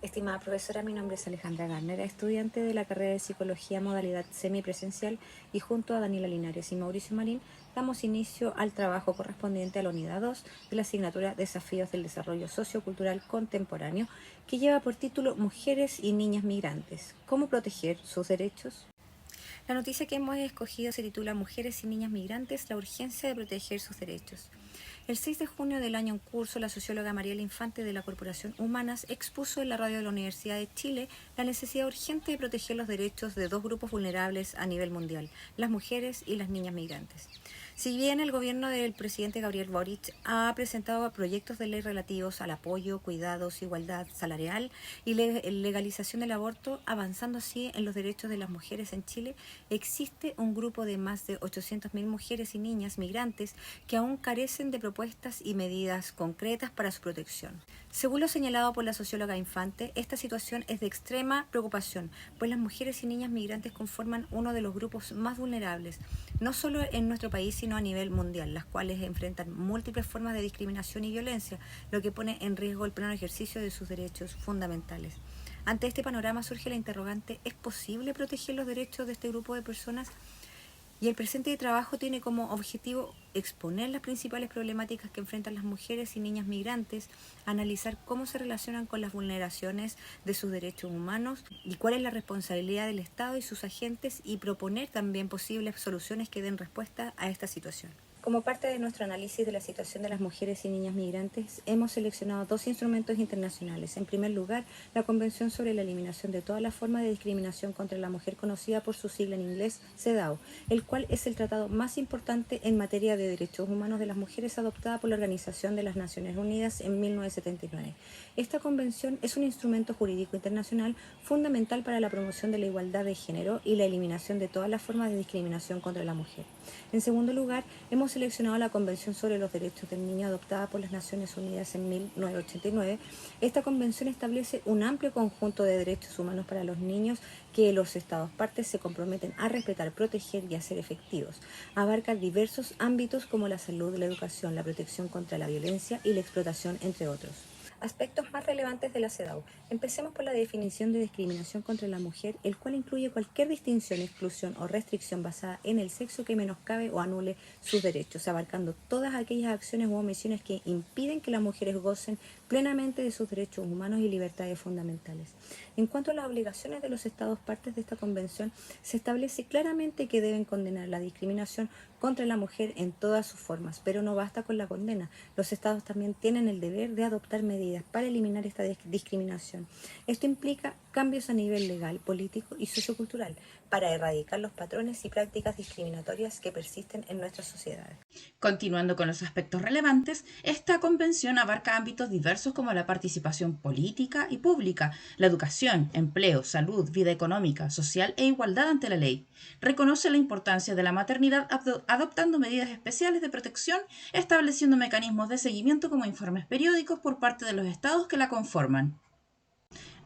Estimada profesora, mi nombre es Alejandra Garner, estudiante de la carrera de Psicología modalidad semipresencial, y junto a Daniela Linares y Mauricio Marín damos inicio al trabajo correspondiente a la unidad 2 de la asignatura Desafíos del Desarrollo Sociocultural Contemporáneo, que lleva por título Mujeres y Niñas Migrantes, ¿cómo proteger sus derechos? La noticia que hemos escogido se titula Mujeres y Niñas Migrantes, la urgencia de proteger sus derechos. El 6 de junio del año en curso, la socióloga Mariela Infante de la Corporación Humanas expuso en la radio de la Universidad de Chile la necesidad urgente de proteger los derechos de dos grupos vulnerables a nivel mundial, las mujeres y las niñas migrantes. Si bien el gobierno del presidente Gabriel Boric ha presentado proyectos de ley relativos al apoyo, cuidados, igualdad salarial y legalización del aborto, avanzando así en los derechos de las mujeres en Chile, existe un grupo de más de 800.000 mujeres y niñas migrantes que aún carecen de propuestas y medidas concretas para su protección. Según lo señalado por la socióloga Infante, esta situación es de extrema preocupación, pues las mujeres y niñas migrantes conforman uno de los grupos más vulnerables, no solo en nuestro país, sino a nivel mundial, las cuales enfrentan múltiples formas de discriminación y violencia, lo que pone en riesgo el pleno ejercicio de sus derechos fundamentales. Ante este panorama surge la interrogante: ¿es posible proteger los derechos de este grupo de personas? Y el presente trabajo tiene como objetivo exponer las principales problemáticas que enfrentan las mujeres y niñas migrantes, analizar cómo se relacionan con las vulneraciones de sus derechos humanos y cuál es la responsabilidad del Estado y sus agentes, y proponer también posibles soluciones que den respuesta a esta situación. Como parte de nuestro análisis de la situación de las mujeres y niñas migrantes, hemos seleccionado dos instrumentos internacionales. En primer lugar, la Convención sobre la Eliminación de todas las formas de discriminación contra la mujer, conocida por su sigla en inglés CEDAW, el cual es el tratado más importante en materia de derechos humanos de las mujeres adoptada por la Organización de las Naciones Unidas en 1979. Esta convención es un instrumento jurídico internacional fundamental para la promoción de la igualdad de género y la eliminación de todas las formas de discriminación contra la mujer. En segundo lugar, hemos seleccionado la Convención sobre los Derechos del Niño, adoptada por las Naciones Unidas en 1989. Esta convención establece un amplio conjunto de derechos humanos para los niños que los Estados partes se comprometen a respetar, proteger y hacer efectivos. Abarca diversos ámbitos como la salud, la educación, la protección contra la violencia y la explotación, entre otros. Aspectos más relevantes de la CEDAW. Empecemos por la definición de discriminación contra la mujer, el cual incluye cualquier distinción, exclusión o restricción basada en el sexo que menoscabe o anule sus derechos, abarcando todas aquellas acciones u omisiones que impiden que las mujeres gocen plenamente de sus derechos humanos y libertades fundamentales. En cuanto a las obligaciones de los Estados partes de esta convención, se establece claramente que deben condenar la discriminación contra la mujer en todas sus formas, pero no basta con la condena. Los Estados también tienen el deber de adoptar medidas para eliminar esta discriminación. Esto implica cambios a nivel legal, político y sociocultural para erradicar los patrones y prácticas discriminatorias que persisten en nuestras sociedades. Continuando con los aspectos relevantes, esta convención abarca ámbitos diversos como la participación política y pública, la educación, empleo, salud, vida económica, social e igualdad ante la ley. Reconoce la importancia de la maternidad adoptando medidas especiales de protección, estableciendo mecanismos de seguimiento como informes periódicos por parte de los estados que la conforman.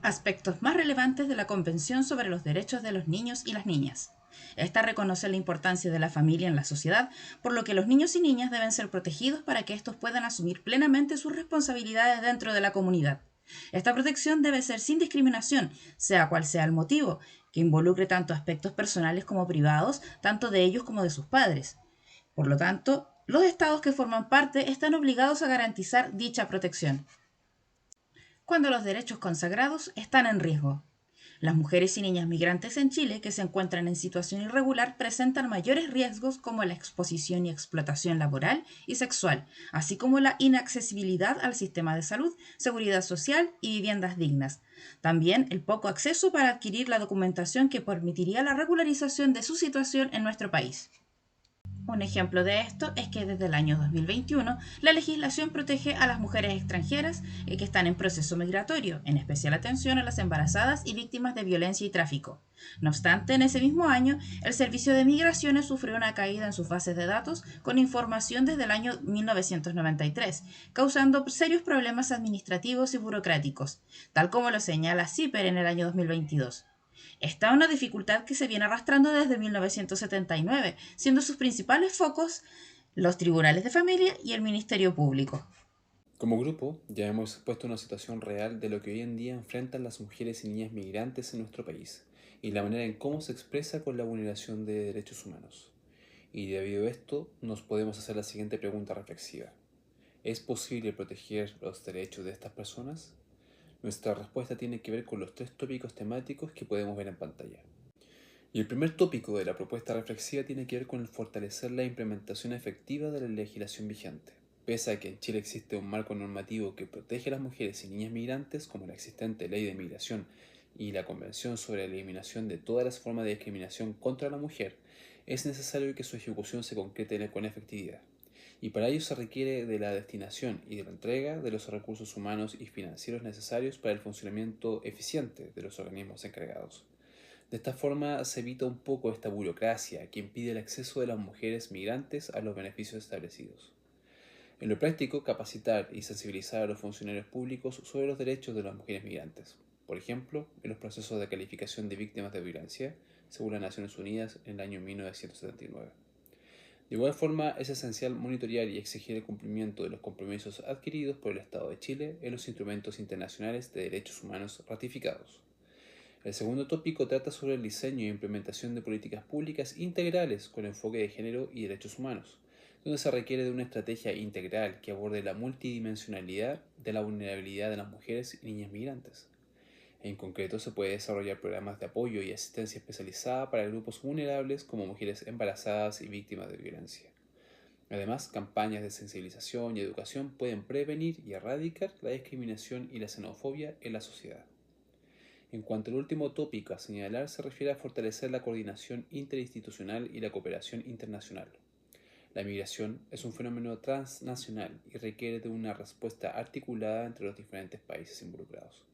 Aspectos más relevantes de la Convención sobre los Derechos de los Niños y las Niñas. Esta reconoce la importancia de la familia en la sociedad, por lo que los niños y niñas deben ser protegidos para que estos puedan asumir plenamente sus responsabilidades dentro de la comunidad. Esta protección debe ser sin discriminación, sea cual sea el motivo, que involucre tanto aspectos personales como privados, tanto de ellos como de sus padres. Por lo tanto, los estados que forman parte están obligados a garantizar dicha protección cuando los derechos consagrados están en riesgo. Las mujeres y niñas migrantes en Chile que se encuentran en situación irregular presentan mayores riesgos como la exposición y explotación laboral y sexual, así como la inaccesibilidad al sistema de salud, seguridad social y viviendas dignas. También el poco acceso para adquirir la documentación que permitiría la regularización de su situación en nuestro país. Un ejemplo de esto es que desde el año 2021 la legislación protege a las mujeres extranjeras que están en proceso migratorio, en especial atención a las embarazadas y víctimas de violencia y tráfico. No obstante, en ese mismo año, el Servicio de Migraciones sufrió una caída en sus bases de datos con información desde el año 1993, causando serios problemas administrativos y burocráticos, tal como lo señala CIPER en el año 2022. Esta es una dificultad que se viene arrastrando desde 1979, siendo sus principales focos los tribunales de familia y el Ministerio Público. Como grupo, ya hemos expuesto una situación real de lo que hoy en día enfrentan las mujeres y niñas migrantes en nuestro país y la manera en cómo se expresa con la vulneración de derechos humanos. Y debido a esto, nos podemos hacer la siguiente pregunta reflexiva. ¿Es posible proteger los derechos de estas personas? Nuestra respuesta tiene que ver con los tres tópicos temáticos que podemos ver en pantalla. Y el primer tópico de la propuesta reflexiva tiene que ver con el fortalecer la implementación efectiva de la legislación vigente. Pese a que en Chile existe un marco normativo que protege a las mujeres y niñas migrantes, como la existente Ley de Migración y la Convención sobre la Eliminación de todas las formas de discriminación contra la mujer, es necesario que su ejecución se concrete con efectividad. Y para ello se requiere de la destinación y de la entrega de los recursos humanos y financieros necesarios para el funcionamiento eficiente de los organismos encargados. De esta forma se evita un poco esta burocracia que impide el acceso de las mujeres migrantes a los beneficios establecidos. En lo práctico, capacitar y sensibilizar a los funcionarios públicos sobre los derechos de las mujeres migrantes. Por ejemplo, en los procesos de calificación de víctimas de violencia, según las Naciones Unidas en el año 1979. De igual forma, es esencial monitorear y exigir el cumplimiento de los compromisos adquiridos por el Estado de Chile en los instrumentos internacionales de derechos humanos ratificados. El segundo tópico trata sobre el diseño e implementación de políticas públicas integrales con enfoque de género y derechos humanos, donde se requiere de una estrategia integral que aborde la multidimensionalidad de la vulnerabilidad de las mujeres y niñas migrantes. En concreto, se puede desarrollar programas de apoyo y asistencia especializada para grupos vulnerables como mujeres embarazadas y víctimas de violencia. Además, campañas de sensibilización y educación pueden prevenir y erradicar la discriminación y la xenofobia en la sociedad. En cuanto al último tópico a señalar, se refiere a fortalecer la coordinación interinstitucional y la cooperación internacional. La migración es un fenómeno transnacional y requiere de una respuesta articulada entre los diferentes países involucrados.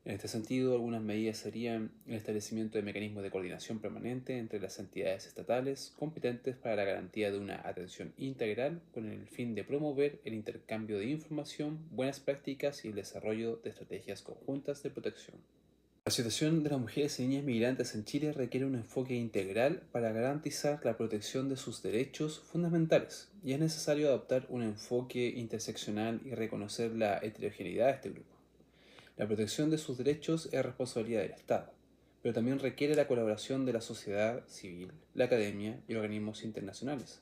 En este sentido, algunas medidas serían el establecimiento de mecanismos de coordinación permanente entre las entidades estatales competentes para la garantía de una atención integral con el fin de promover el intercambio de información, buenas prácticas y el desarrollo de estrategias conjuntas de protección. La situación de las mujeres y niñas migrantes en Chile requiere un enfoque integral para garantizar la protección de sus derechos fundamentales y es necesario adoptar un enfoque interseccional y reconocer la heterogeneidad de este grupo. La protección de sus derechos es responsabilidad del Estado, pero también requiere la colaboración de la sociedad civil, la academia y organismos internacionales.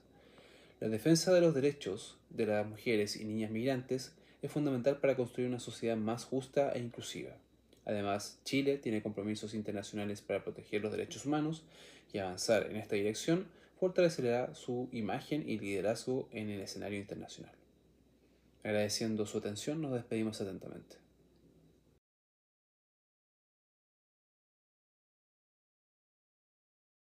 La defensa de los derechos de las mujeres y niñas migrantes es fundamental para construir una sociedad más justa e inclusiva. Además, Chile tiene compromisos internacionales para proteger los derechos humanos y avanzar en esta dirección fortalecerá su imagen y liderazgo en el escenario internacional. Agradeciendo su atención, nos despedimos atentamente.